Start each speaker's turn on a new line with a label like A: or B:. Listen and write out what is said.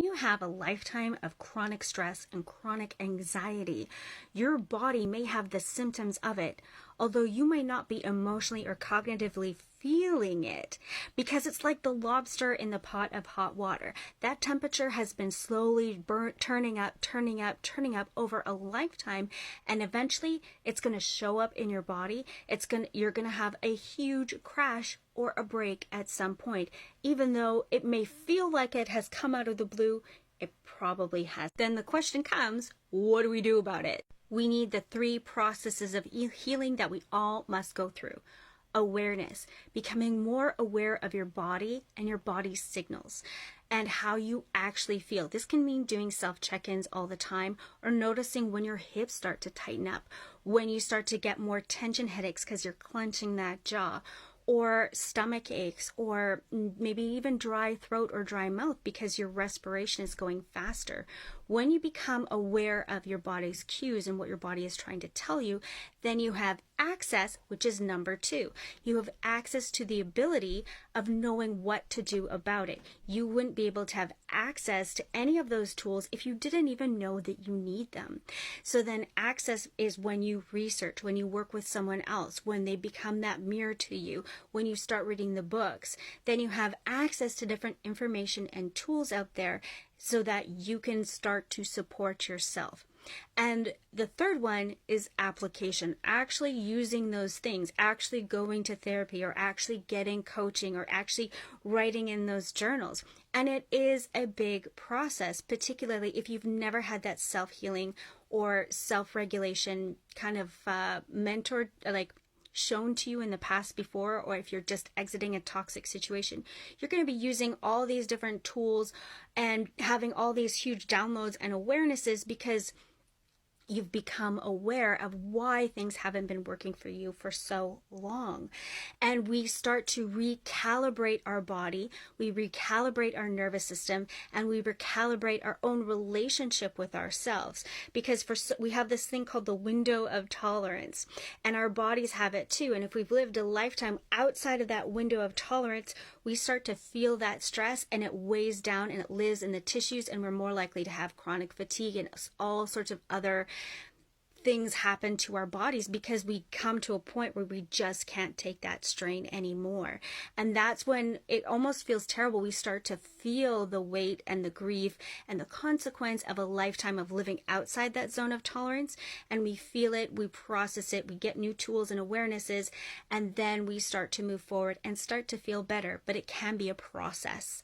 A: When you have a lifetime of chronic stress and chronic anxiety, your body may have the symptoms of it, although you may not be emotionally or cognitively feeling it, because it's like the lobster in the pot of hot water. That temperature has been slowly turning up over a lifetime, and eventually it's going to show up in your body. You're going to have a huge crash or a break at some point. Even though it may feel like it has come out of the blue, it probably has. Then the question comes, what do we do about it? We need the 3 processes of healing that we all must go through. Awareness, becoming more aware of your body and your body's signals and how you actually feel. This can mean doing self-check-ins all the time, or noticing when your hips start to tighten up, when you start to get more tension headaches because you're clenching that jaw, or stomach aches, or maybe even dry throat or dry mouth because your respiration is going faster. When you become aware of your body's cues and what your body is trying to tell you, then you have access, which is number 2. You have access to the ability of knowing what to do about it. You wouldn't be able to have access to any of those tools if you didn't even know that you need them. So then access is when you research, when you work with someone else, when they become that mirror to you, when you start reading the books. Then you have access to different information and tools out there so that you can start to support yourself. And the third one is application, actually using those things, actually going to therapy, or actually getting coaching, or actually writing in those journals. And it is a big process, particularly if you've never had that self-healing or self-regulation kind of mentored, like shown to you in the past before, or if you're just exiting a toxic situation. You're going to be using all these different tools and having all these huge downloads and awarenesses because you've become aware of why things haven't been working for you for so long. And we start to recalibrate our body, we recalibrate our nervous system, and we recalibrate our own relationship with ourselves. Because we have this thing called the window of tolerance, and our bodies have it too. And if we've lived a lifetime outside of that window of tolerance, we start to feel that stress, and it weighs down and it lives in the tissues, and we're more likely to have chronic fatigue and all sorts of other things happen to our bodies because we come to a point where we just can't take that strain anymore. And that's when it almost feels terrible. We start to feel the weight and the grief and the consequence of a lifetime of living outside that zone of tolerance. And we feel it, we process it, we get new tools and awarenesses, and then we start to move forward and start to feel better. But it can be a process.